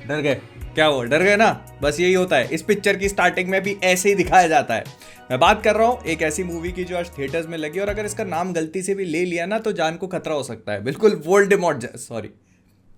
डर गए? क्या हुआ, डर गए ना? बस यही होता है, इस पिक्चर की स्टार्टिंग में भी ऐसे ही दिखाया जाता है। मैं बात कर रहा हूँ एक ऐसी मूवी की जो आज थिएटर्स में लगी, और अगर इसका नाम गलती से भी ले लिया ना तो जान को खतरा हो सकता है। बिल्कुल वोल्डेमॉर्ट, सॉरी,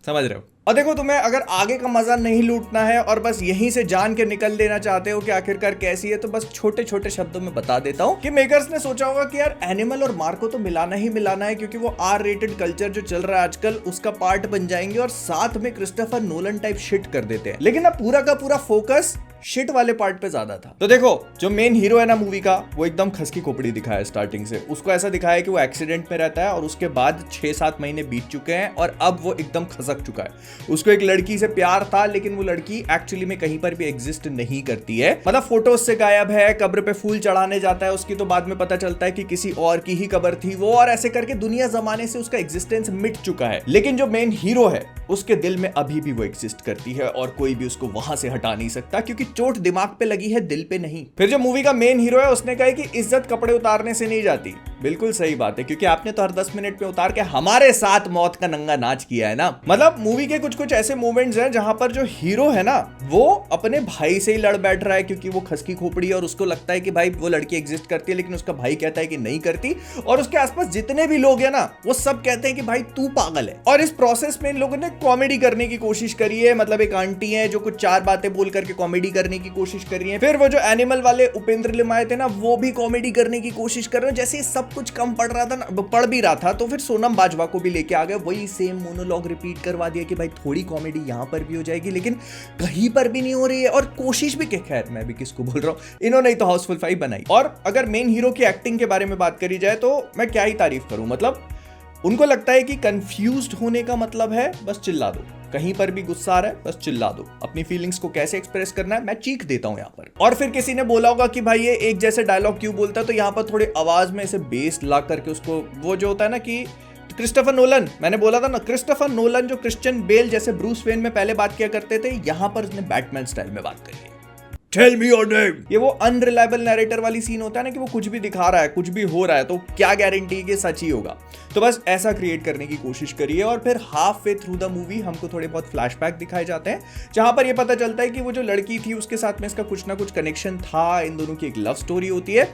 समझ रहे हो। और देखो, तुम्हें अगर आगे का मजा नहीं लूटना है और बस यहीं से जान के निकल लेना चाहते हो कि आखिरकार कैसी है, तो बस छोटे छोटे शब्दों में बता देता हूँ कि मेकर्स ने सोचा होगा कि यार एनिमल और मार्को तो मिलाना ही मिलाना है, क्योंकि वो आर रेटेड कल्चर जो चल रहा है आजकल उसका पार्ट बन जाएंगे, और साथ में क्रिस्टोफर नोलन टाइप शिट कर देते हैं। लेकिन अब पूरा का पूरा फोकस शिट वाले पार्ट पे ज्यादा था। तो देखो, जो मेन हीरो है ना मूवी का, वो एकदम खसकी खोपड़ी दिखाया है स्टार्टिंग से। उसको ऐसा दिखाया है कि वो एक्सीडेंट में रहता है और उसके बाद 6-7 महीने बीत चुके हैं और अब वो एकदम खसक चुका है। उसको एक लड़की से प्यार था, लेकिन वो लड़की एक्चुअली में कहीं पर भी एग्जिस्ट नहीं करती है। मतलब फोटो से गायब है, कब्र पे फूल चढ़ाने जाता है उसकी, तो बाद में पता चलता है कि किसी और की ही कब्र थी वो, और ऐसे करके दुनिया जमाने से उसका एग्जिस्टेंस मिट चुका है। लेकिन जो मेन हीरो है उसके दिल में अभी भी वो एग्जिस्ट करती है और कोई भी उसको वहां से हटा नहीं सकता, क्योंकि चोट दिमाग पे लगी है, दिल पे नहीं। फिर जो मूवी का मेन हीरो है उसने कहा कि इज्जत कपड़े उतारने से नहीं जाती। बिल्कुल सही बात है, क्योंकि आपने तो हर 10 मिनट में उतार के हमारे साथ मौत का नंगा नाच किया है ना। मतलब मूवी के कुछ कुछ ऐसे मोमेंट्स हैं जहां पर जो हीरो है ना वो अपने भाई से ही लड़ बैठ रहा है, क्योंकि वो खसकी खोपड़ी है और उसको लगता है कि भाई वो लड़की एग्जिस्ट करती है, लेकिन उसका भाई कहता है कि नहीं करती। और उसके आसपास जितने भी लोग हैं ना वो सब कहते हैं कि भाई तू पागल है। और इस प्रोसेस में इन लोगों ने कॉमेडी करने की कोशिश करी है। मतलब एक आंटी है जो कुछ 4 बातें बोल करके कॉमेडी करने की कोशिश करी है। फिर वो जो एनिमल वाले उपेंद्र लिमाय थे ना, वो भी कॉमेडी करने की कोशिश कर रहे हैं। जैसे सब कुछ कम पड़ रहा था ना, पड़ भी रहा था, तो फिर सोनम बाजवा को भी लेके आ गए, वही सेम मोनोलॉग रिपीट करवा दिया कि भाई थोड़ी कॉमेडी यहां पर भी हो जाएगी, लेकिन कहीं पर भी नहीं हो रही है। और कोशिश भी, खैर मैं भी किसको बोल रहा हूं, इन्होंने ही तो हाउसफुल 5 बनाई। और अगर मेन हीरो की एक्टिंग के बारे में बात करी जाए तो मैं क्या ही तारीफ करूं। मतलब उनको लगता है कि कंफ्यूज्ड होने का मतलब है बस चिल्ला दो, कहीं पर भी गुस्सा आ रहा है बस चिल्ला दो, अपनी फीलिंग्स को कैसे एक्सप्रेस करना है मैं चीख देता हूं यहाँ पर। और फिर किसी ने बोला होगा कि भाई ये एक जैसे डायलॉग क्यों बोलता है, तो यहाँ पर थोड़े आवाज में ऐसे बेस ला करके उसको, वो जो होता है ना कि क्रिस्टोफर नोलन, मैंने बोला था ना क्रिस्टोफर नोलन जो क्रिश्चियन बेल जैसे ब्रूस वेन में पहले बात किया करते थे, यहां पर उसने बैटमैन स्टाइल में बात करी है। Tell me your name। ये वो अनरिलायबल नैरेटर वाली सीन होता है ना कि वो कुछ भी दिखा रहा है, कुछ भी हो रहा है, तो क्या गारंटी कि सच ही होगा। तो बस ऐसा क्रिएट करने की कोशिश करिए। और फिर half way through the movie हमको थोड़े बहुत फ्लैशबैक दिखाए जाते हैं, जहां पर ये पता चलता है कि वो जो लड़की थी उसके साथ में इसका कुछ ना कुछ कनेक्शन था। इन दोनों की एक लव स्टोरी होती है।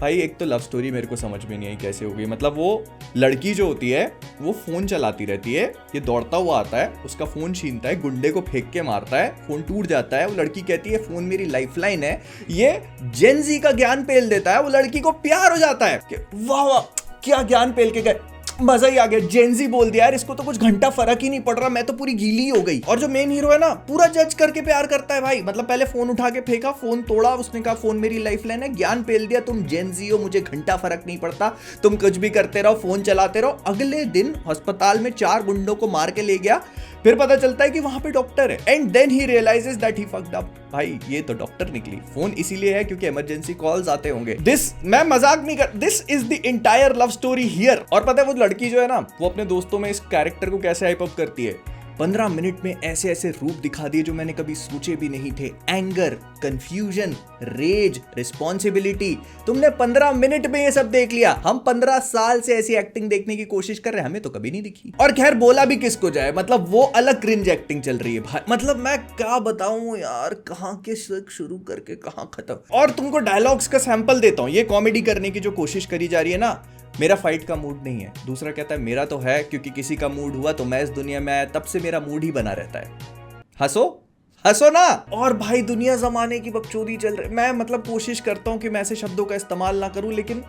भाई एक तो लव स्टोरी मेरे को समझ में नहीं आई कैसे हो गई। मतलब वो लड़की जो होती है वो फोन चलाती रहती है, ये दौड़ता हुआ आता है, उसका फोन छीनता है, गुंडे को फेंक के मारता है, फोन टूट जाता है। वो लड़की कहती है फोन मेरी लाइफलाइन है। ये जेन जी का ज्ञान पेल देता है, वो लड़की को प्यार हो जाता है कि वाह वाह क्या ज्ञान पेल के गए, मजा ही आ गया। जेनजी बोल दिया यार, इसको तो कुछ घंटा फर्क ही नहीं पड़ रहा, मैं तो पूरी गीली हो गई। और जो मेन हीरो है ना पूरा जज करके प्यार करता है भाई। मतलब पहले फोन उठा के फेंका, फोन तोड़ा, उसने कहा फोन मेरी लाइफलाइन है, ज्ञान पेल दिया, तुम जेनजी हो, मुझे घंटा फर्क नहीं पड़ता, तुम कुछ भी करते रहो, फोन चलाते रहो। अगले दिन अस्पताल में 4 गुंडों को मार के ले गया। फिर पता चलता है कि वहां पे डॉक्टर है, and then he realises that he fucked up. भाई ये तो डॉक्टर निकली। फोन इसीलिए है क्योंकि इमरजेंसी कॉल्स आते होंगे। दिस, मैं मजाक नहीं कर, this is the entire love story here. और पता है वो लड़की जो है ना, वो अपने दोस्तों में इस कैरेक्टर को कैसे हाइप अप करती है। 15 मिनट में ऐसे ऐसे रूप दिखा दिए जो मैंने कभी सोचे भी नहीं थे। एंगर, कंफ्यूजन, रेज, रिस्पॉन्सिबिलिटी, तुमने 15 मिनट में ये सब देख लिया। हम 15 साल से ऐसी एक्टिंग देखने की कोशिश कर रहे हैं, हमें तो कभी नहीं दिखी। और खैर बोला भी किसको जाए, मतलब वो अलग क्रिंज एक्टिंग चल रही है भाई। मतलब मैं क्या बताऊं यार, कहां के शुरू करके कहां खत्म। और तुमको डायलॉग्स का सैंपल देता हूं। ये कॉमेडी करने की जो कोशिश करी जा रही है ना, मेरा फाइट का मूड नहीं है। दूसरा कहता है मेरा तो है, क्योंकि किसी का मूड हुआ तो मैं इस दुनिया में आया, तब से मेरा मूड ही बना रहता है। हंसो हंसो ना। और भाई दुनिया जमाने की बकचोदी चल रही। मैं मतलब कोशिश करता हूं कि मैं ऐसे शब्दों का इस्तेमाल ना करूं, लेकिन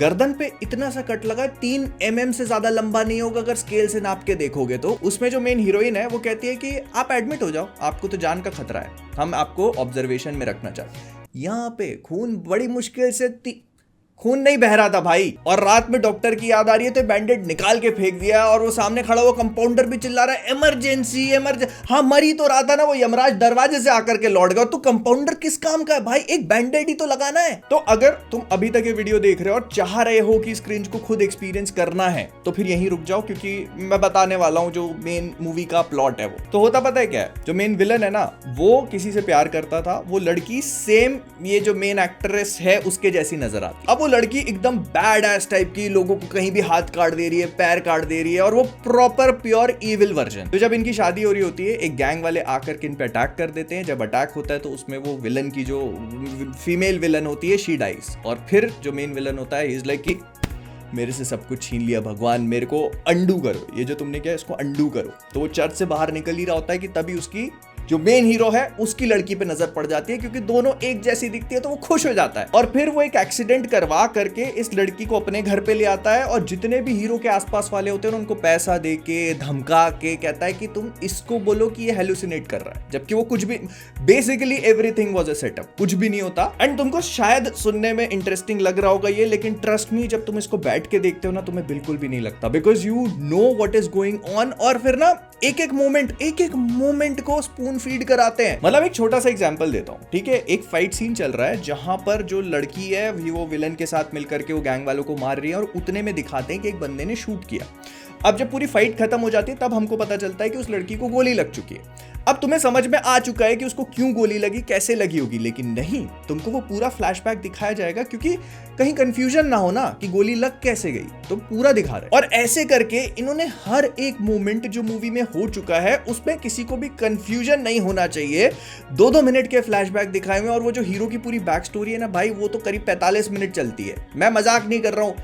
गर्दन पे इतना सा कट लगा, 3 mm से ज्यादा लंबा नहीं होगा अगर स्केल से नाप के देखोगे तो। उसमें जो मेन हीरोइन है वो कहती है कि आप एडमिट हो जाओ, आपको तो जान का खतरा है, हम आपको ऑब्जर्वेशन में रखना चाहते हैं। यहाँ पे खून बड़ी मुश्किल से खून नहीं बह रहा था भाई। और रात में डॉक्टर की याद आ रही है तो बैंडेड निकाल के फेंक दिया। और वो सामने खड़ा हुआ कंपाउंडर भी चिल्ला रहा है इमरजेंसी इमरजेंसी। हाँ मरी तो रहा था ना, वो यमराज दरवाजे से आकर के लौट गया। तो कंपाउंडर किस काम का है भाई, एक बैंडेड ही तो लगाना है। तो अगर तुम अभी तक ये वीडियो देख रहे हो और चाह रहे हो कि इस क्रिंज को खुद एक्सपीरियंस करना है तो फिर यहीं रुक जाओ, क्योंकि मैं बताने वाला हूं जो मेन मूवी का प्लॉट है। वो तो होता पता है क्या है, जो मेन विलन है ना वो किसी से प्यार करता था, वो लड़की सेम ये जो मेन एक्ट्रेस है उसके जैसी नजर आती। अब वो लड़की एकदम बैड एस टाइप की, लोगों को कहीं भी हाथ काट दे रही है, पैर काट दे रही है, और वो प्रॉपर प्योर इविल वर्जन। तो जब इनकी शादी हो रही होती है, एक गैंग वाले आकर के इन पे अटैक कर देते हैं। जब अटैक होता है तो उसमें वो विलन की जो फीमेल विलन होती है, शी डाइज। और फिर जो मेन विलन होता है, इज लाइक कि मेरे से सब कुछ छीन लिया भगवान, मेरे को अंडू करो, ये जो तुमने किया इसको अंडू करो। तो वो चर्च से बाहर निकल ही रहा होता है कि तभी उसकी जो मेन हीरो है उसकी लड़की पे नजर पड़ जाती है, क्योंकि दोनों एक जैसी दिखती है, तो वो खुश हो जाता है। और फिर वो एक एक्सीडेंट करवा करके इस लड़की को अपने घर पे ले आता है, और जितने भी हीरो के आसपास वाले होते हैं उनको पैसा दे के, धमका के कहता है कि तुम इसको बोलो कि ये हेलुसिनेट कर रहा है, जबकि वो कुछ भी, basically everything was a setup, कुछ भी नहीं होता। एंड तुमको शायद सुनने में इंटरेस्टिंग लग रहा होगा ये, लेकिन ट्रस्ट मी, जब तुम इसको बैठ के देखते हो ना, तुम्हें बिल्कुल भी नहीं लगता, because you know what is going on. और फिर ना एक एक मोमेंट को स्पून फीड कराते हैं। मतलब एक छोटा सा एग्जांपल देता हूं, ठीक है। एक फाइट सीन चल रहा है जहां पर जो लड़की है वो विलन के साथ मिलकर के वो गैंग वालों को मार रही है, और उतने में दिखाते हैं कि एक बंदे ने शूट किया। अब जब पूरी फाइट खत्म हो जाती है तब हमको पता चलता है कि उस लड़की को गोली लग चुकी है। अब तुम्हें समझ में आ चुका है कि उसको क्यों गोली लगी, कैसे लगी होगी, लेकिन नहीं, तुमको वो पूरा फ्लैशबैक दिखाया जाएगा, क्योंकि कहीं कंफ्यूजन ना हो ना कि गोली लग कैसे गई, तो पूरा दिखा रहे। और ऐसे करके इन्होंने हर एक मोमेंट जो मूवी में हो चुका है उसमें किसी को भी कंफ्यूजन नहीं होना चाहिए। 2-2 मिनट के फ्लैशबैक दिखाए हुए, और वो जो हीरो की पूरी बैक स्टोरी है ना भाई, वो तो करीब 45 मिनट चलती है। मैं मजाक नहीं कर रहा हूं,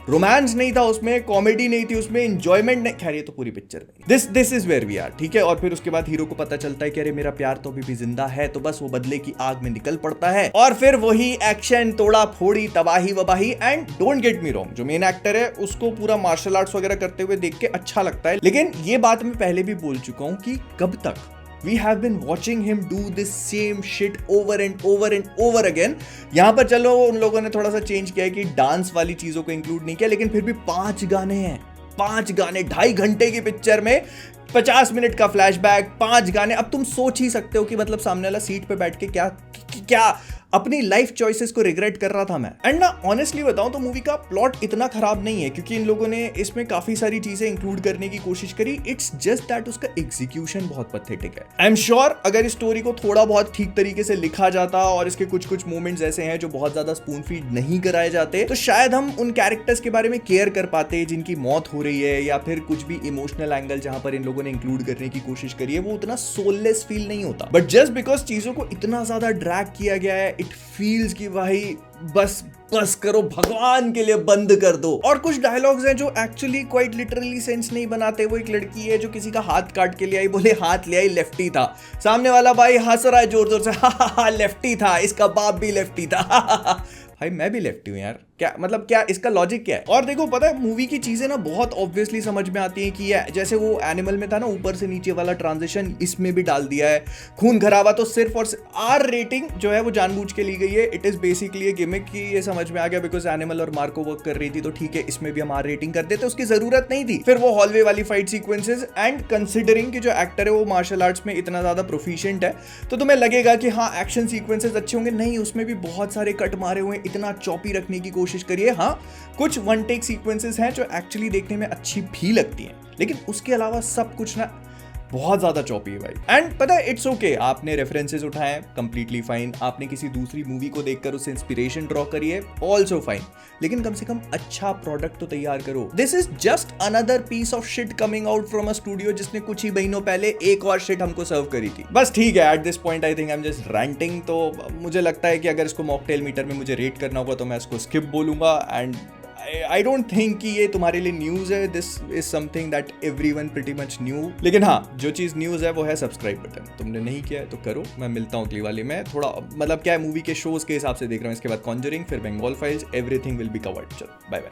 रोमांस नहीं था उसमें, कॉमेडी नहीं थी उसमें, एंजॉयमेंट नहीं, खैर ये तो पूरी पिक्चर में this is where we are, ठीक है। और फिर उसके बाद हीरो को पता चलता है कि अरे मेरा प्यार तो अभी भी जिंदा है, तो बस वो बदले की आग में निकल पड़ता है, और फिर वही एक्शन, तोड़ा फोड़ी, तबाही वबाही। And don't get me wrong, जो मेन एक्टर है उसको पूरा मार्शल आर्ट्स वगैरह करते हुए देख के अच्छा लगता है, लेकिन ये बात मैं पहले भी बोल चुका हूं कि कब तक we have been watching him do this same shit over and over again। यहां पर चलो उन लोगों ने थोड़ा सा चेंज किया है कि डांस वाली चीजों को इंक्लूड नहीं किया, लेकिन फिर भी 5 गाने हैं, 5 गाने 2.5 घंटे की पिक्चर में 50 मिनट का फ्लैशबैक, 5 गाने। अब तुम सोच ही सकते हो कि मतलब सामने वाला सीट पे बैठ के क्या अपनी लाइफ चॉइसेस को रिग्रेट कर रहा था मैं। एंड ना ऑनेस्टली बताऊं तो मूवी का प्लॉट इतना खराब नहीं है, क्योंकि इन लोगों ने इसमें काफी सारी चीजें इंक्लूड करने की कोशिश करी। इट्स जस्ट दैट उसका एग्जीक्यूशन बहुत पैथेटिक है। आई एम श्योर अगर इस स्टोरी को थोड़ा बहुत ठीक तरीके से लिखा जाता और इसके कुछ मोमेंट्स ऐसे हैं जो बहुत ज्यादा स्पून फीड नहीं कराए जाते, तो शायद हम उन कैरेक्टर्स के बारे में केयर कर पाते जिनकी मौत हो रही है, या फिर कुछ भी इमोशनल एंगल जहां पर इन लोगों ने इंक्लूड करने की कोशिश करी है वो उतना सोललेस फील नहीं होता। बट जस्ट बिकॉज चीजों को इतना ज्यादा ड्रैग किया गया है, इट फील्स कि भाई बस करो, भगवान के लिए बंद कर दो। और कुछ डायलॉग्स हैं जो एक्चुअली क्वाइट लिटरली सेंस नहीं बनाते। वो एक लड़की है जो किसी का हाथ काट के ले आई, बोले हाथ ले आई, लेफ्टी था, सामने वाला भाई हंस रहा है जोर जोर से, हा लेफ्टी था, इसका बाप भी लेफ्टी था। भाई मैं भी लेफ्टी हूं यार, क्या मतलब, क्या इसका लॉजिक क्या है? और देखो पता है मूवी की चीजें ना बहुत ऑब्वियसली समझ में आती हैं कि जैसे वो एनिमल में था ना ऊपर से नीचे वाला ट्रांजिशन, इसमें भी डाल दिया है। खून खराबा तो सिर्फ और आर रेटिंग जो है वो जानबूझ के ली गई है। इट इज बेसिकली गिमिक की, ये समझ में आ गया बिकॉज एनिमल और मार्को वर्क कर रही थी, तो ठीक है इसमें भी हम आर रेटिंग कर देते, उसकी जरूरत नहीं थी। फिर वो हॉलवे वाली फाइट सीक्वेंसेस, एंड कंसिडरिंग कि जो एक्टर है वो मार्शल आर्ट्स में इतना ज्यादा प्रोफिशिएंट है, तो तुम्हें लगेगा कि हाँ एक्शन सीक्वेंसेस अच्छे होंगे। नहीं, उसमें भी बहुत सारे कट मारे हुए, इतना चॉपी रखने की कोशिश करिए। हाँ कुछ वन टेक सीक्वेंसेस हैं जो एक्चुअली देखने में अच्छी भी लगती हैं, लेकिन उसके अलावा सब कुछ ना बहुत ज्यादा चॉपी है भाई। एंड पता है इट्स ओके, आपने रेफरेंसेस उठाए, कंप्लीटली फाइन। आपने किसी दूसरी मूवी को देखकर उससे इंस्पिरेशन ड्रॉ करिए, ऑल्सो फाइन, लेकिन कम से कम अच्छा प्रोडक्ट तो तैयार करो। This is just another piece of shit coming out from a studio जिसने कुछ ही महीनों पहले एक और शिट हमको सर्व करी थी। बस ठीक है, at this point I think I am just ranting. तो मुझे लगता है कि अगर इसको मॉकटेल मीटर में मुझे रेट करना होगा तो मैं इसको स्किप बोलूंगा। एंड I don't think कि ये तुम्हारे लिए न्यूज़ है, this is something that everyone pretty much new. लेकिन हाँ जो चीज़ न्यूज़ है वो है सब्सक्राइब बटन। तुमने नहीं किया है तो करो। मैं मिलता हूँ अगली वाली में। थोड़ा मतलब क्या है, मूवी के शोज के हिसाब से देख रहा हूँ, इसके बाद कॉन्जरिंग, फिर Bengal files, everything will be covered. चलो बाय बाय।